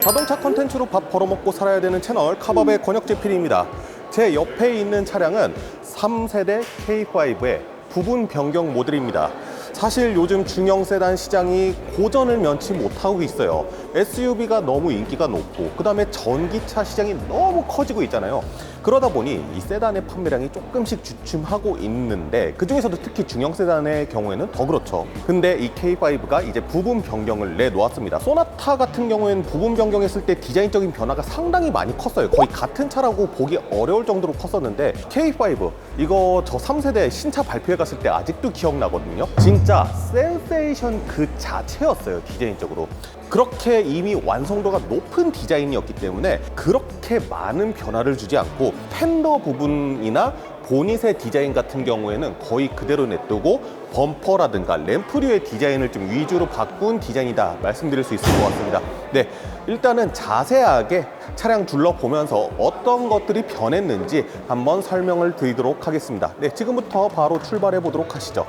자동차 컨텐츠로 밥 벌어먹고 살아야 되는 채널 카밥의 권혁재필입니다. 제 옆에 있는 차량은 3세대 K5의 부분 변경 모델입니다. 사실 요즘 중형 세단 시장이 고전을 면치 못하고 있어요. SUV가 너무 인기가 높고 그 다음에 전기차 시장이 너무 커지고 있잖아요. 그러다 보니 이 세단의 판매량이 조금씩 주춤하고 있는데 그 중에서도 특히 중형 세단의 경우에는 더 그렇죠. 근데 이 K5가 이제 부분 변경을 내놓았습니다. 소나타 같은 경우에는 부분 변경했을 때 디자인적인 변화가 상당히 많이 컸어요. 거의 같은 차라고 보기 어려울 정도로 컸었는데 K5 이거 저 3세대 신차 발표회 갔을 때 아직도 기억나거든요. 진짜 센세이션 그 자체였어요. 디자인적으로 그렇게 이미 완성도가 높은 디자인이었기 때문에 그렇게 많은 변화를 주지 않고 팬더 부분이나 보닛의 디자인 같은 경우에는 거의 그대로 냅두고 범퍼라든가 램프류의 디자인을 좀 위주로 바꾼 디자인이다 말씀드릴 수 있을 것 같습니다. 네, 일단은 자세하게 차량 둘러보면서 어떤 것들이 변했는지 한번 설명을 드리도록 하겠습니다. 네, 지금부터 바로 출발해 보도록 하시죠.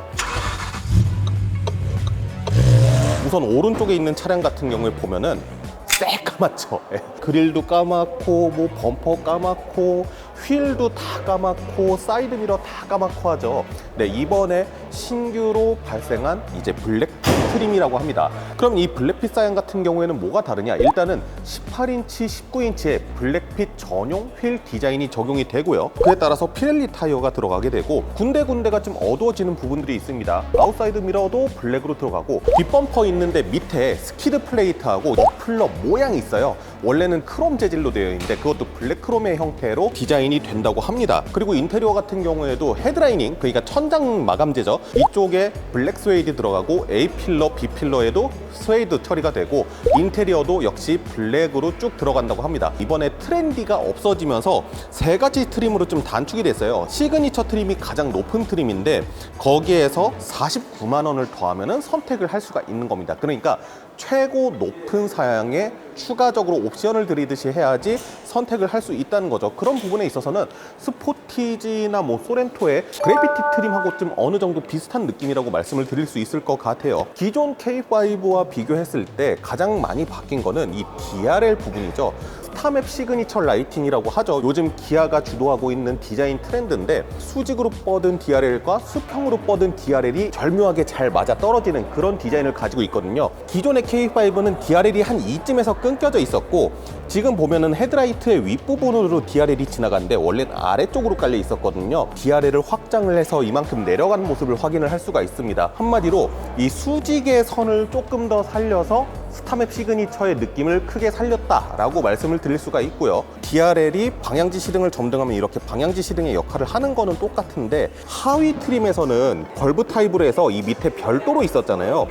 우선 오른쪽에 있는 차량 같은 경우에 보면은 새까맣죠. 그릴도 까맣고 뭐 범퍼 까맣고 휠도 다 까맣고 사이드미러 다 까맣고 하죠. 네, 이번에 신규로 발생한 이제 블랙핏 트림이라고 합니다. 그럼 이 블랙핏 사양 같은 경우에는 뭐가 다르냐? 일단은 18인치, 19인치의 블랙핏 전용 휠 디자인이 적용이 되고요. 그에 따라서 피렐리 타이어가 들어가게 되고 군데군데가 좀 어두워지는 부분들이 있습니다. 아웃사이드 미러도 블랙으로 들어가고 뒷범퍼 있는데 밑에 스키드 플레이트하고 머플러 모양이 있어요. 원래는 크롬 재질로 되어 있는데 그것도 블랙 크롬의 형태로 디자인이 된다고 합니다. 그리고 인테리어 같은 경우에도 헤드라이닝, 그러니까 천장 마감재죠. 이쪽에 블랙 스웨이드 들어가고 A필러, B필러에도 스웨이드 처리가 되고 인테리어도 역시 블랙으로 쭉 들어간다고 합니다. 이번에 트렌디가 없어지면서 세 가지 트림으로 좀 단축이 됐어요. 시그니처 트림이 가장 높은 트림인데 거기에서 49만 원을 더하면 선택을 할 수가 있는 겁니다. 그러니까 최고 높은 사양에 추가적으로 옵션을 들이듯이 해야지 선택을 할 수 있다는 거죠. 그런 부분에 있어서는 스포티지나 뭐 소렌토의 그래비티 트림하고 좀 어느 정도 비슷한 느낌이라고 말씀을 드릴 수 있을 것 같아요. 기존 K5와 비교했을 때 가장 많이 바뀐 거는 이 DRL 부분이죠. 스타맵 시그니처 라이팅이라고 하죠. 요즘 기아가 주도하고 있는 디자인 트렌드인데 수직으로 뻗은 DRL과 수평으로 뻗은 DRL이 절묘하게 잘 맞아 떨어지는 그런 디자인을 가지고 있거든요. 기존의 K5는 DRL이 한 이쯤에서 끊겨져 있었고 지금 보면은 헤드라이트의 윗부분으로 DRL이 지나가는데 원래는 아래쪽으로 깔려 있었거든요. DRL을 확장을 해서 이만큼 내려가는 모습을 확인을 할 수가 있습니다. 한마디로 이 수직의 선을 조금 더 살려서 스타맵 시그니처의 느낌을 크게 살렸다라고 말씀을 드릴 수가 있고요. DRL이 방향지 시등을 점등하면 이렇게 방향지 시등의 역할을 하는 거는 똑같은데 하위 트림에서는 벌브 타입으로 해서 이 밑에 별도로 있었잖아요.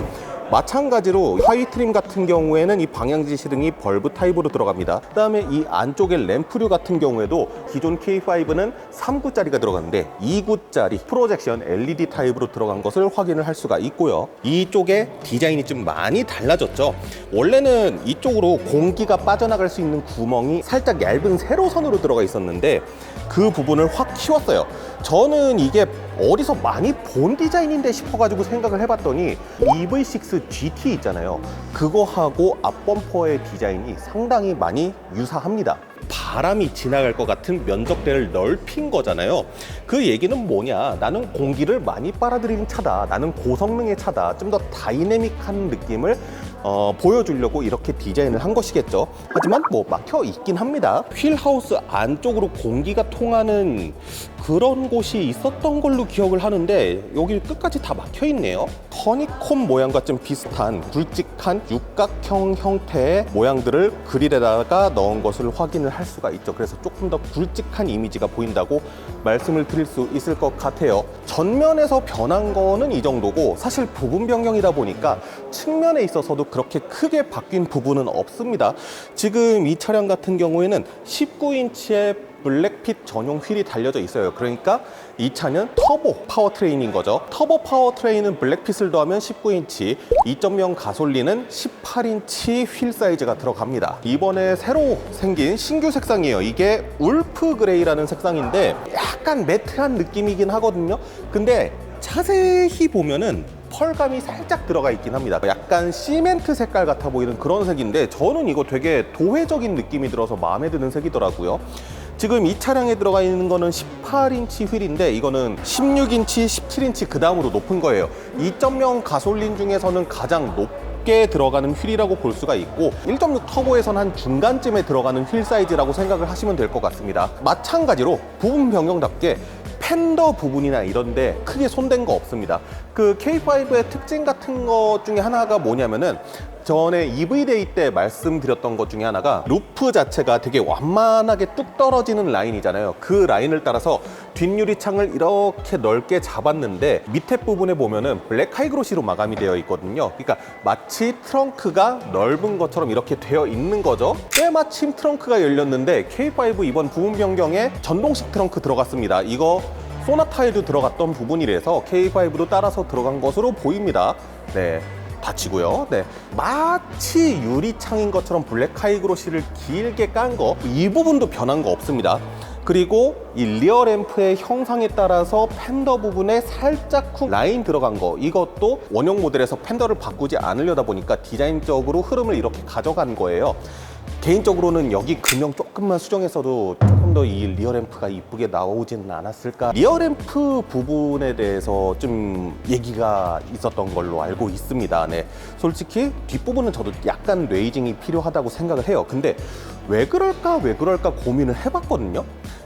마찬가지로 하위 트림 같은 경우에는 이 방향지 시등이 벌브 타입으로 들어갑니다. 그 다음에 이 안쪽에 램프류 같은 경우에도 기존 K5는 3구짜리가 들어갔는데 2구짜리 프로젝션 LED 타입으로 들어간 것을 확인을 할 수가 있고요. 이쪽에 디자인이 좀 많이 달라졌죠. 원래는 이쪽으로 공기가 빠져나갈 수 있는 구멍이 살짝 얇은 세로선으로 들어가 있었는데 그 부분을 확 키웠어요. 저는 이게 어디서 많이 본 디자인인데 싶어가지고 생각을 해봤더니 EV6 GT 있잖아요. 그거하고 앞범퍼의 디자인이 상당히 많이 유사합니다. 바람이 지나갈 것 같은 면적대를 넓힌 거잖아요. 그 얘기는 뭐냐? 나는 공기를 많이 빨아들이는 차다. 나는 고성능의 차다. 좀 더 다이내믹한 느낌을 보여주려고 이렇게 디자인을 한 것이겠죠. 하지만 뭐 막혀 있긴 합니다. 휠하우스 안쪽으로 공기가 통하는 그런 곳이 있었던 걸로 기억을 하는데 여기 끝까지 다 막혀 있네요. 허니콤 모양과 좀 비슷한 굵직한 육각형 형태의 모양들을 그릴에다가 넣은 것을 확인을 할 수가 있죠. 그래서 조금 더 굵직한 이미지가 보인다고 말씀을 드릴 수 있을 것 같아요. 전면에서 변한 거는 이 정도고 사실 부분 변경이다 보니까 측면에 있어서도 그렇게 크게 바뀐 부분은 없습니다. 지금 이 차량 같은 경우에는 19인치의 블랙핏 전용 휠이 달려져 있어요. 그러니까 이 차는 터보 파워트레인인 거죠. 터보 파워트레인은 블랙핏을 더하면 19인치, 2.0 가솔린은 18인치 휠 사이즈가 들어갑니다. 이번에 새로 생긴 신규 색상이에요. 이게 울프 그레이라는 색상인데 약간 매트한 느낌이긴 하거든요. 근데 자세히 보면은 펄감이 살짝 들어가 있긴 합니다. 약간 시멘트 색깔 같아 보이는 그런 색인데 저는 이거 되게 도회적인 느낌이 들어서 마음에 드는 색이더라고요. 지금 이 차량에 들어가 있는 거는 18인치 휠인데 이거는 16인치, 17인치 그 다음으로 높은 거예요. 2.0 가솔린 중에서는 가장 높게 들어가는 휠이라고 볼 수가 있고 1.6 터보에서는 한 중간쯤에 들어가는 휠 사이즈라고 생각을 하시면 될 것 같습니다. 마찬가지로 부분 변경답게 팬더 부분이나 이런데 크게 손댄 거 없습니다. 그 K5의 특징 같은 것 중에 하나가 뭐냐면은 전에 EV데이 때 말씀드렸던 것 중에 하나가 루프 자체가 되게 완만하게 뚝 떨어지는 라인이잖아요. 그 라인을 따라서 뒷유리창을 이렇게 넓게 잡았는데 밑에 부분에 보면은 블랙 하이그로시로 마감이 되어 있거든요. 그러니까 마치 트렁크가 넓은 것처럼 이렇게 되어 있는 거죠. 때마침 트렁크가 열렸는데 K5 이번 부분 변경에 전동식 트렁크 들어갔습니다. 이거 소나타에도 들어갔던 부분이라서 K5도 따라서 들어간 것으로 보입니다. 네. 닫히고요. 네, 마치 유리창인 것처럼 블랙 하이그로시를 길게 깐 거, 이 부분도 변한 거 없습니다. 그리고 이 리어 램프의 형상에 따라서 팬더 부분에 살짝 쿵 라인 들어간 거, 이것도 원형 모델에서 팬더를 바꾸지 않으려다 보니까 디자인적으로 흐름을 이렇게 가져간 거예요. 개인적으로는 여기 금형 조금만 수정했어도 조금 더 이 리어램프가 이쁘게 나오지는 않았을까. 리어램프 부분에 대해서 좀 얘기가 있었던 걸로 알고 있습니다. 네, 솔직히 뒷부분은 저도 약간 레이징이 필요하다고 생각을 해요. 근데 왜 그럴까 고민을 해봤거든요.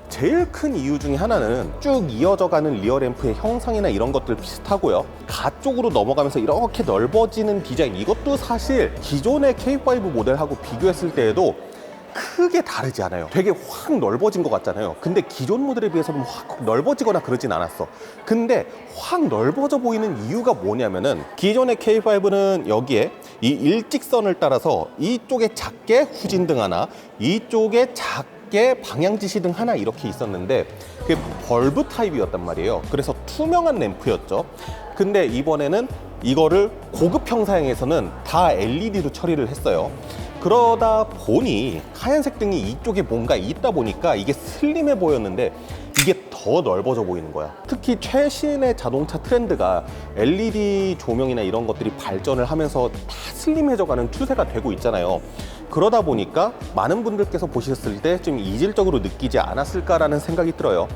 제일 큰 이유 중에 하나는 쭉 이어져가는 리어램프의 형상이나 이런 것들 비슷하고요. 가쪽으로 넘어가면서 이렇게 넓어지는 디자인, 이것도 사실 기존의 K5 모델하고 비교했을 때에도 크게 다르지 않아요. 되게 확 넓어진 것 같잖아요. 근데 기존 모델에 비해서는 확 넓어지거나 그러진 않았어. 근데 확 넓어져 보이는 이유가 뭐냐면은 기존의 K5는 여기에 이 일직선을 따라서 이쪽에 작게 후진등 하나, 이쪽에 작게 방향 지시등 하나 이렇게 있었는데 그게 벌브 타입이었단 말이에요. 그래서 투명한 램프였죠. 근데 이번에는 이거를 고급 형상에서는 다 LED로 처리를 했어요. 그러다 보니 하얀색 등이 이쪽에 뭔가 있다 보니까 이게 슬림해 보였는데 이게 더 넓어져 보이는 거야. 특히 최신의 자동차 트렌드가 LED 조명이나 이런 것들이 발전을 하면서 다 슬림해져 가는 추세가 되고 있잖아요. 그러다 보니까 많은 분들께서 보셨을 때 좀 이질적으로 느끼지 않았을까라는 생각이 들어요.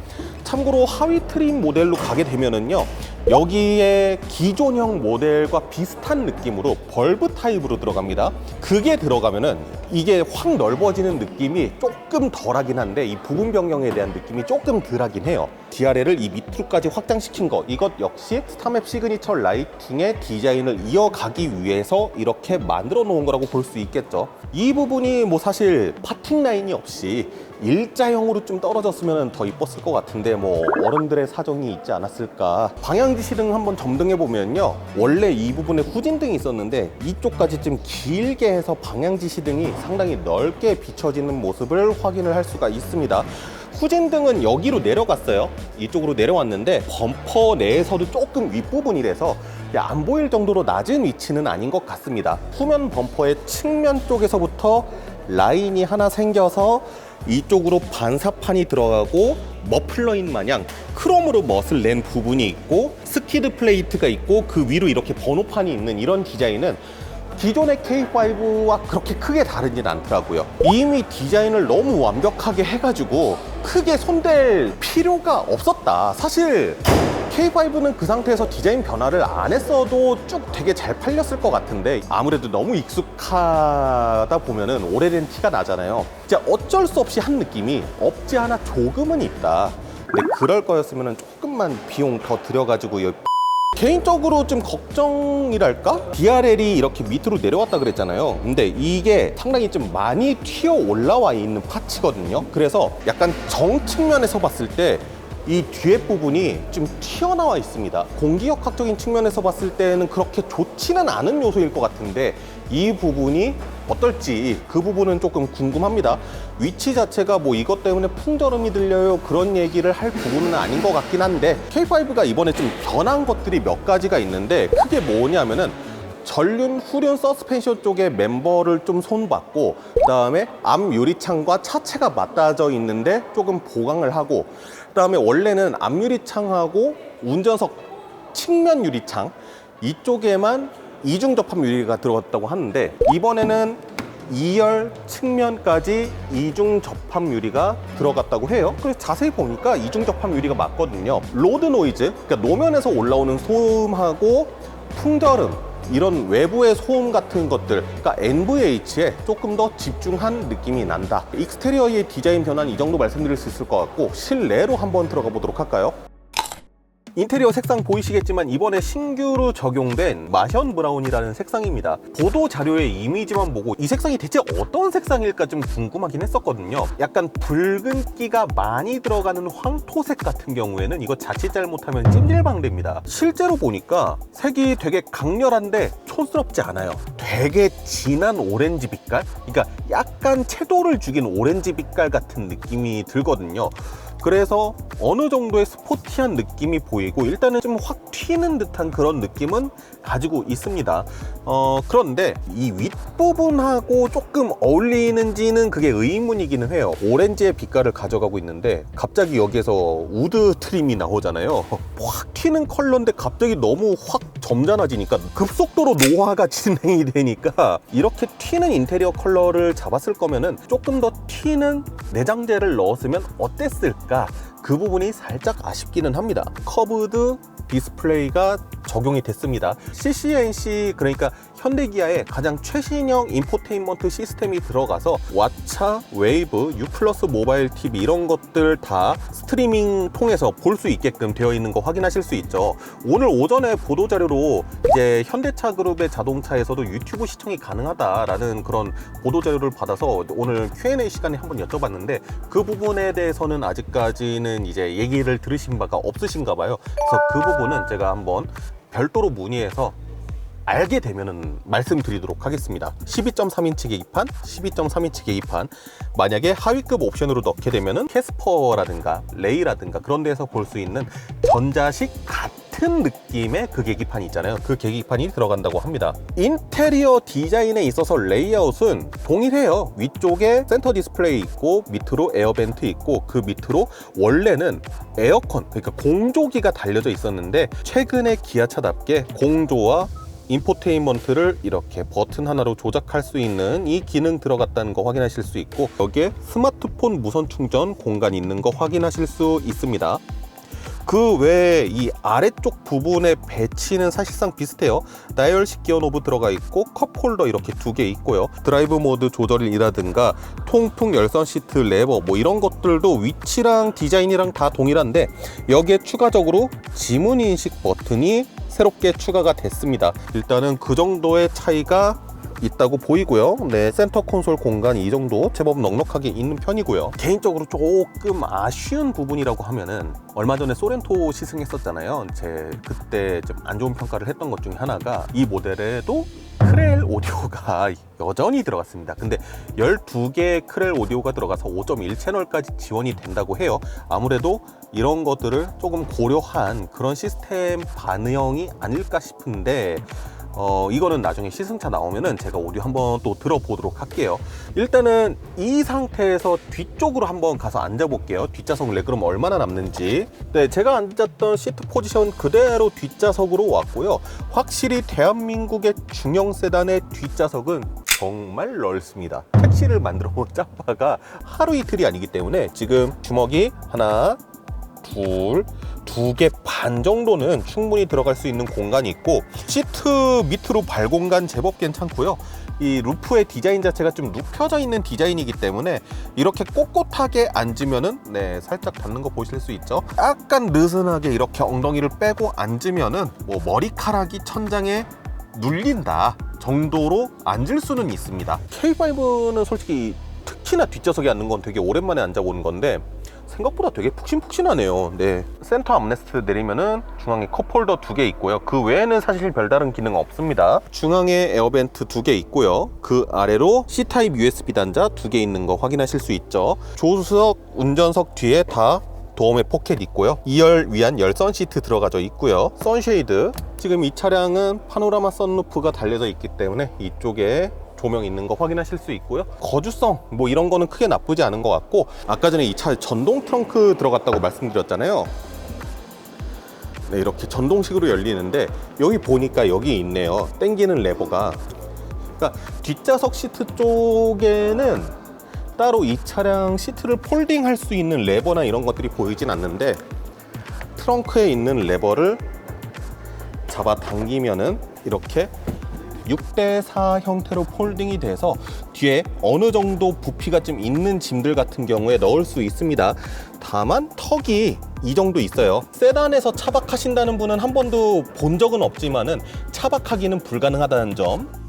참고로 하위 트림 모델로 가게 되면은요, 여기에 기존형 모델과 비슷한 느낌으로 벌브 타입으로 들어갑니다. 그게 들어가면은 이게 확 넓어지는 느낌이 조금 덜하긴 한데 이 부분 변경에 대한 느낌이 조금 덜하긴 해요. DRL을 이 밑으로까지 확장시킨 거, 이것 역시 스타맵 시그니처 라이팅의 디자인을 이어가기 위해서 이렇게 만들어 놓은 거라고 볼 수 있겠죠. 이 부분이 뭐 사실 파팅 라인이 없이 일자형으로 좀 떨어졌으면 더 이뻤을 것 같은데 뭐 어른들의 사정이 있지 않았을까. 방향지시등 한번 점등해 보면요, 원래 이 부분에 후진등이 있었는데 이쪽까지 좀 길게 해서 방향지시등이 상당히 넓게 비춰지는 모습을 확인을 할 수가 있습니다. 후진등은 여기로 내려갔어요. 이쪽으로 내려왔는데 범퍼 내에서도 조금 윗부분이라서 안 보일 정도로 낮은 위치는 아닌 것 같습니다. 후면 범퍼의 측면 쪽에서부터 라인이 하나 생겨서 이쪽으로 반사판이 들어가고 머플러인 마냥 크롬으로 멋을 낸 부분이 있고 스키드 플레이트가 있고 그 위로 이렇게 번호판이 있는 이런 디자인은 기존의 K5와 그렇게 크게 다르진 않더라고요. 이미 디자인을 너무 완벽하게 해가지고 크게 손댈 필요가 없었다. 사실 K5는 그 상태에서 디자인 변화를 안 했어도 쭉 되게 잘 팔렸을 것 같은데 아무래도 너무 익숙하다 보면은 오래된 티가 나잖아요. 진짜 어쩔 수 없이 한 느낌이 없지 않아 조금은 있다. 근데 그럴 거였으면 조금만 비용 더 들여가지고 개인적으로 좀 걱정이랄까? DRL이 이렇게 밑으로 내려왔다 그랬잖아요. 근데 이게 상당히 좀 많이 튀어 올라와 있는 파츠거든요. 그래서 약간 정측면에서 봤을 때 이 뒤에 부분이 좀 튀어나와 있습니다. 공기역학적인 측면에서 봤을 때는 그렇게 좋지는 않은 요소일 것 같은데 이 부분이 어떨지 그 부분은 조금 궁금합니다. 위치 자체가 뭐 이것 때문에 풍절음이 들려요 그런 얘기를 할 부분은 아닌 것 같긴 한데 K5가 이번에 좀 변한 것들이 몇 가지가 있는데 그게 뭐냐면은 전륜, 후륜 서스펜션 쪽에 멤버를 좀 손봤고 그 다음에 앞 유리창과 차체가 맞닿아져 있는데 조금 보강을 하고 그 다음에 원래는 앞 유리창하고 운전석 측면 유리창 이쪽에만 이중 접합 유리가 들어갔다고 하는데, 이번에는 2열 측면까지 이중 접합 유리가 들어갔다고 해요. 그래서 자세히 보니까 이중 접합 유리가 맞거든요. 로드 노이즈, 그러니까 노면에서 올라오는 소음하고 풍절음, 이런 외부의 소음 같은 것들, 그러니까 NVH에 조금 더 집중한 느낌이 난다. 익스테리어의 디자인 변화는 이 정도 말씀드릴 수 있을 것 같고, 실내로 한번 들어가 보도록 할까요? 인테리어 색상 보이시겠지만 이번에 신규로 적용된 마션 브라운이라는 색상입니다. 보도 자료의 이미지만 보고 이 색상이 대체 어떤 색상일까 좀 궁금하긴 했었거든요. 약간 붉은기가 많이 들어가는 황토색 같은 경우에는 이거 자칫 잘못하면 찜질방대입니다. 실제로 보니까 색이 되게 강렬한데 촌스럽지 않아요. 되게 진한 오렌지 빛깔? 그러니까 약간 채도를 죽인 오렌지 빛깔 같은 느낌이 들거든요. 그래서 어느 정도의 스포티한 느낌이 보이고 일단은 좀 확 튀는 듯한 그런 느낌은 가지고 있습니다. 그런데 이 윗부분하고 조금 어울리는지는 그게 의문이기는 해요. 오렌지의 빛깔을 가져가고 있는데 갑자기 여기에서 우드 트림이 나오잖아요. 확 튀는 컬러인데 갑자기 너무 확 점잖아지니까 급속도로 노화가 진행이 되니까, 이렇게 튀는 인테리어 컬러를 잡았을 거면은 조금 더 튀는 내장재를 넣었으면 어땠을까? 그 부분이 살짝 아쉽기는 합니다. 커브드 디스플레이가 적용이 됐습니다. CCNC, 그러니까 현대기아의 가장 최신형 인포테인먼트 시스템이 들어가서 왓챠, 웨이브, U+ 모바일 TV 이런 것들 다 스트리밍 통해서 볼 수 있게끔 되어 있는 거 확인하실 수 있죠. 오늘 오전에 보도자료로 이제 현대차 그룹의 자동차에서도 유튜브 시청이 가능하다라는 그런 보도자료를 받아서 오늘 Q&A 시간에 한번 여쭤봤는데, 그 부분에 대해서는 아직까지는 이제 얘기를 들으신 바가 없으신가 봐요. 그래서 그 부분은 제가 한번 별도로 문의해서 알게 되면은 말씀드리도록 하겠습니다. 12.3인치 계기판, 12.3인치 계기판, 만약에 하위급 옵션으로 넣게 되면은 캐스퍼라든가 레이라든가 그런 데서 볼 수 있는 전자식 같은 느낌의 그 계기판이 있잖아요. 그 계기판이 들어간다고 합니다. 인테리어 디자인에 있어서 레이아웃은 동일해요. 위쪽에 센터 디스플레이 있고 밑으로 에어벤트 있고, 그 밑으로 원래는 에어컨, 그러니까 공조기가 달려져 있었는데 최근에 기아차답게 공조와 인포테인먼트를 이렇게 버튼 하나로 조작할 수 있는 이 기능 들어갔다는 거 확인하실 수 있고, 여기에 스마트폰 무선 충전 공간이 있는 거 확인하실 수 있습니다. 그 외에 이 아래쪽 부분의 배치는 사실상 비슷해요. 다이얼식 기어 노브 들어가 있고 컵홀더 이렇게 두 개 있고요. 드라이브 모드 조절이라든가 통풍 열선 시트 레버 뭐 이런 것들도 위치랑 디자인이랑 다 동일한데, 여기에 추가적으로 지문 인식 버튼이 새롭게 추가가 됐습니다. 일단은 그 정도의 차이가 있다고 보이고요. 네, 센터 콘솔 공간이 이 정도 제법 넉넉하게 있는 편이고요. 개인적으로 조금 아쉬운 부분이라고 하면은, 얼마 전에 소렌토 시승했었잖아요. 제 그때 좀 안 좋은 평가를 했던 것 중에 하나가 이 모델에도 크렐 오디오가 여전히 들어갔습니다. 근데 12개의 크렐 오디오가 들어가서 5.1 채널까지 지원이 된다고 해요. 아무래도 이런 것들을 조금 고려한 그런 시스템 반영이 아닐까 싶은데, 이거는 나중에 시승차 나오면은 제가 오디오 한번 또 들어보도록 할게요. 일단은 이 상태에서 뒤쪽으로 한번 가서 앉아볼게요. 뒷좌석 레그룸 얼마나 남는지. 네, 제가 앉았던 시트 포지션 그대로 뒷좌석으로 왔고요. 확실히 대한민국의 중형 세단의 뒷좌석은 정말 넓습니다. 택시를 만들어 본 짬바가 하루 이틀이 아니기 때문에 지금 주먹이 하나, 두 개 반 정도는 충분히 들어갈 수 있는 공간이 있고, 시트 밑으로 발 공간 제법 괜찮고요. 이 루프의 디자인 자체가 좀 눕혀져 있는 디자인이기 때문에 이렇게 꼿꼿하게 앉으면은 네, 살짝 닿는 거 보실 수 있죠. 약간 느슨하게 이렇게 엉덩이를 빼고 앉으면은 뭐 머리카락이 천장에 눌린다 정도로 앉을 수는 있습니다. K5는 솔직히 특히나 뒷좌석에 앉는 건 되게 오랜만에 앉아보는 건데 생각보다 되게 푹신푹신하네요. 네, 센터 암레스트 내리면은 중앙에 컵홀더 2개 있고요. 그 외에는 사실 별다른 기능 없습니다. 중앙에 에어벤트 2개 있고요. 그 아래로 C타입 USB 단자 2개 있는 거 확인하실 수 있죠. 조수석, 운전석 뒤에 다 도어의 포켓 있고요. 2열 위안 열선 시트 들어가져 있고요. 선쉐이드, 지금 이 차량은 파노라마 선루프가 달려져 있기 때문에 이쪽에 조명 있는 거 확인하실 수 있고요. 거주성 뭐 이런 거는 크게 나쁘지 않은 것 같고, 아까 전에 이 차에 전동 트렁크 들어갔다고 말씀드렸잖아요. 네, 이렇게 전동식으로 열리는데 여기 보니까 여기 있네요. 당기는 레버가. 그러니까 뒷좌석 시트 쪽에는 따로 이 차량 시트를 폴딩할 수 있는 레버나 이런 것들이 보이진 않는데 트렁크에 있는 레버를 잡아 당기면은 이렇게 6대4 형태로 폴딩이 돼서 뒤에 어느 정도 부피가 좀 있는 짐들 같은 경우에 넣을 수 있습니다. 다만 턱이 이 정도 있어요. 세단에서 차박하신다는 분은 한 번도 본 적은 없지만은 차박하기는 불가능하다는 점.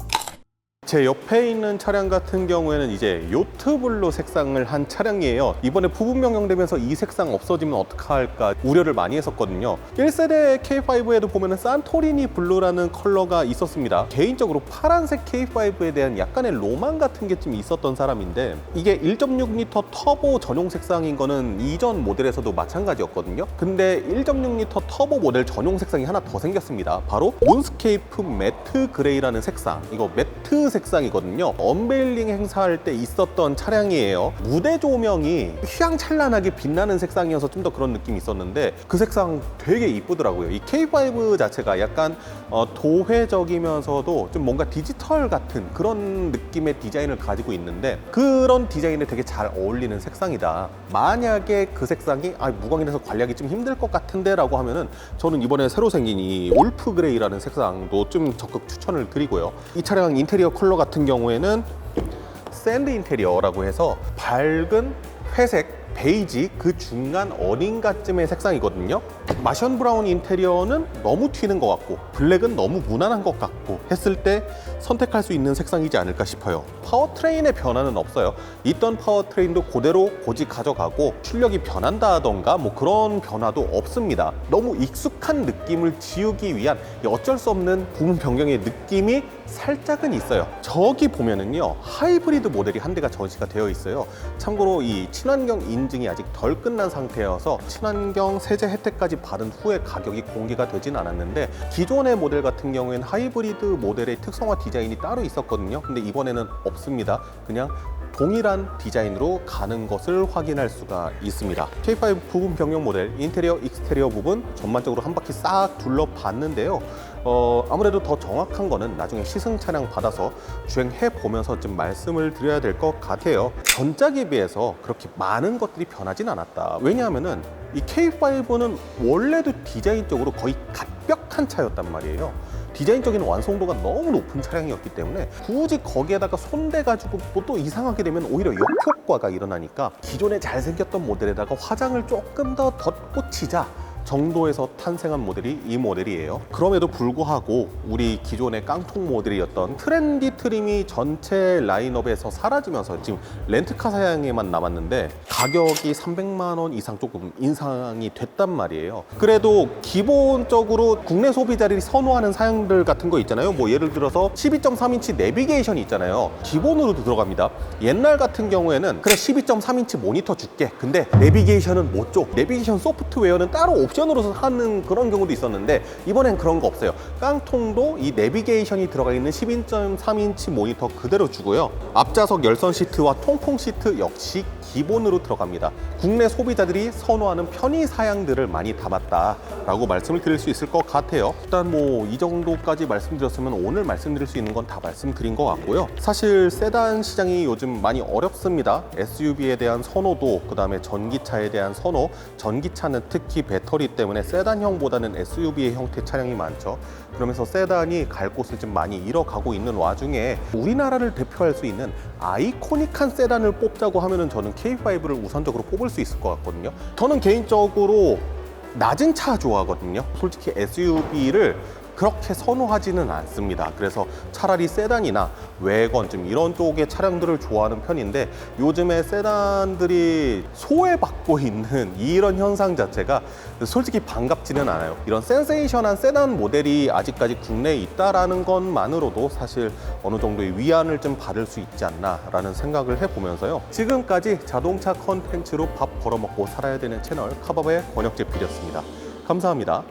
제 옆에 있는 차량 같은 경우에는 이제 요트블루 색상을 한 차량이에요. 이번에 부분 변경되면서 이 색상 없어지면 어떡할까 우려를 많이 했었거든요. 1세대 K5에도 보면은 산토리니 블루라는 컬러가 있었습니다. 개인적으로 파란색 K5에 대한 약간의 로망 같은 게 좀 있었던 사람인데 이게 1.6L 터보 전용 색상인 거는 이전 모델에서도 마찬가지였거든요. 근데 1.6L 터보 모델 전용 색상이 하나 더 생겼습니다. 바로 몬스케이프 매트 그레이라는 색상. 이거 매트 색상이거든요. 언베일링 행사할 때 있었던 차량이에요. 무대 조명이 휘황찬란하게 빛나는 색상이어서 좀 더 그런 느낌이 있었는데 그 색상 되게 이쁘더라고요. 이 K5 자체가 약간 도회적이면서도 좀 뭔가 디지털 같은 그런 느낌의 디자인을 가지고 있는데 그런 디자인에 되게 잘 어울리는 색상이다. 만약에 그 색상이 무광이라서 관리하기 좀 힘들 것 같은데 라고 하면은 저는 이번에 새로 생긴 이 올프 그레이라는 색상도 좀 적극 추천을 드리고요. 이 차량 인테리어 컬러 같은 경우에는 샌드 인테리어라고 해서 밝은 회색, 베이지 그 중간 어딘가쯤의 색상이거든요. 마션 브라운 인테리어는 너무 튀는 것 같고 블랙은 너무 무난한 것 같고 했을 때 선택할 수 있는 색상이지 않을까 싶어요. 파워트레인의 변화는 없어요. 있던 파워트레인도 그대로 고지 가져가고 출력이 변한다던가 뭐 그런 변화도 없습니다. 너무 익숙한 느낌을 지우기 위한 어쩔 수 없는 부분 변경의 느낌이 살짝은 있어요. 저기 보면은요 하이브리드 모델이 한 대가 전시가 되어 있어요. 참고로 이 친환경 인증이 아직 덜 끝난 상태여서 친환경 세제 혜택까지 받은 후에 가격이 공개가 되진 않았는데 기존의 모델 같은 경우에는 하이브리드 모델의 특성화 디자인이 따로 있었거든요. 근데 이번에는 없습니다. 그냥 동일한 디자인으로 가는 것을 확인할 수가 있습니다. K5 부분 변경 모델 인테리어, 익스테리어 부분 전반적으로 한 바퀴 싹 둘러봤는데요. 아무래도 더 정확한 거는 나중에 시승 차량 받아서 주행해 보면서 좀 말씀을 드려야 될 것 같아요. 전작에 비해서 그렇게 많은 것들이 변하진 않았다. 왜냐하면은 이 K5는 원래도 디자인적으로 거의 갑벽한 차였단 말이에요. 디자인적인 완성도가 너무 높은 차량이었기 때문에 굳이 거기에다가 손대가지고 또 이상하게 되면 오히려 역효과가 일어나니까 기존에 잘생겼던 모델에다가 화장을 조금 더 덧붙이자 정도에서 탄생한 모델이 이 모델이에요. 그럼에도 불구하고 우리 기존의 깡통 모델이었던 트렌디 트림이 전체 라인업에서 사라지면서 지금 렌트카 사양에만 남았는데 가격이 300만 원 이상 조금 인상이 됐단 말이에요. 그래도 기본적으로 국내 소비자들이 선호하는 사양들 같은 거 있잖아요. 뭐 예를 들어서 12.3인치 내비게이션이 있잖아요. 기본으로도 들어갑니다. 옛날 같은 경우에는 그래 12.3인치 모니터 줄게. 근데 내비게이션은 못 줘. 내비게이션 소프트웨어는 따로 옵션으로 하는 그런 경우도 있었는데 이번엔 그런 거 없어요. 깡통도 이 내비게이션이 들어가 있는 12.3인치 모니터 그대로 주고요. 앞좌석 열선 시트와 통풍 시트 역시 기본으로 들어갑니다. 국내 소비자들이 선호하는 편의 사양들을 많이 담았다라고 말씀을 드릴 수 있을 것 같아요. 일단 뭐 이 정도까지 말씀드렸으면 오늘 말씀드릴 수 있는 건 다 말씀드린 것 같고요. 사실 세단 시장이 요즘 많이 어렵습니다. SUV에 대한 선호도, 그 다음에 전기차에 대한 선호, 전기차는 특히 배터리 때문에 세단형보다는 SUV의 형태 차량이 많죠. 그러면서 세단이 갈 곳을 좀 많이 잃어가고 있는 와중에 우리나라를 대표할 수 있는 아이코닉한 세단을 뽑자고 하면은 저는 K5를 우선적으로 뽑을 수 있을 것 같거든요. 저는 개인적으로 낮은 차 좋아하거든요. 솔직히 SUV를 그렇게 선호하지는 않습니다. 그래서 차라리 세단이나 외건 좀 이런 쪽의 차량들을 좋아하는 편인데 요즘에 세단들이 소외받고 있는 이런 현상 자체가 솔직히 반갑지는 않아요. 이런 센세이션한 세단 모델이 아직까지 국내에 있다라는 것만으로도 사실 어느 정도의 위안을 좀 받을 수 있지 않나라는 생각을 해보면서요. 지금까지 자동차 컨텐츠로 밥 벌어먹고 살아야 되는 채널 카바의 권혁재필이었습니다. 감사합니다.